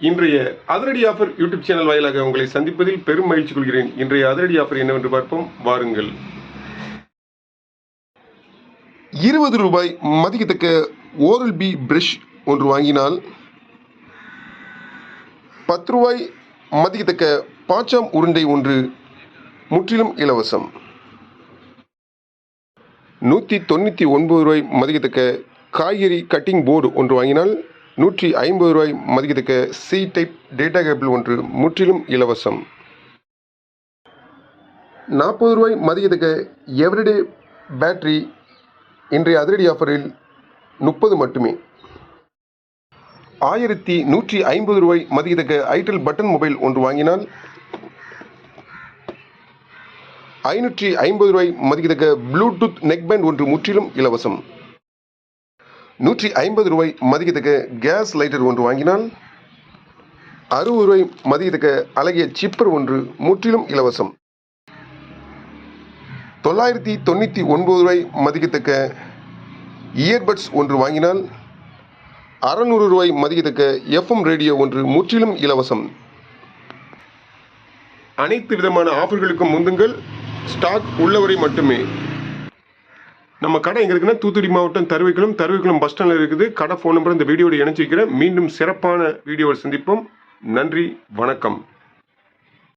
இன்றைய அதிரடி offer YouTube channel வாயிலாக உங்களை சந்திப்பதில் பெரும் மகிழ்ச்சி கொள்கிறேன். இன்றைய அதிரடி ஆஃபர் என்னவென்று பார்ப்போம், வாருங்கள். 20 ரூபாய் மதிக்கத்தக்க ஓரல் பி பிரஷ் ஒன்று வாங்கினால் 10 ரூபாய் மதிக்கத்தக்க பாச்சாம் உருண்டை ஒன்று முற்றிலும் இலவசம். 199 ரூபாய் மதிக்கத்தக்க காய்கறி கட்டிங் போர்டு ஒன்று வாங்கினால் 150 ரூபாய் மதிக்கத்தக்க சி டைப் டேட்டா கேபிள் ஒன்று முற்றிலும் இலவசம். 40 ரூபாய் மதிக்கத்தக்க எவ்ரிடே பேட்டரி இன்றைய அதிரடி ஆஃபரில் 30 மட்டுமே. 1150 ரூபாய் மதிக்கத்தக்க ஐடெல் பட்டன் மொபைல் ஒன்று வாங்கினால் 550 ரூபாய் மதிக்கத்தக்க ப்ளூடூத் நெக்பேண்ட் ஒன்று முற்றிலும் இலவசம். 150 ரூபாய் மதிக்கத்தக்க கேஸ் லைட்டர் ஒன்று வாங்கினால் 60 ரூபாய் மதிக்கத்தக்க அழகிய சிப்பர் ஒன்று முற்றிலும் இலவசம். 999 ரூபாய் மதிக்கத்தக்க இயர்பட்ஸ் ஒன்று வாங்கினால் 600 ரூபாய் மதிக்கத்தக்க எஃப்எம் ரேடியோ ஒன்று முற்றிலும் இலவசம். அனைத்து விதமான ஆஃபர்களுக்கும் முந்துங்கள், ஸ்டாக் உள்ளவரை மட்டுமே. நம்ம கடை எங்கே இருக்குன்னா தூத்துக்குடி மாவட்டம் தருவைக்குளம் பஸ் ஸ்டாண்டில் இருக்குது. கடை ஃபோன் நம்பர் இந்த வீடியோவில் இணைச்சி வைக்கிறேன். மீண்டும் சிறப்பான வீடியோவை சந்திப்போம். நன்றி, வணக்கம்.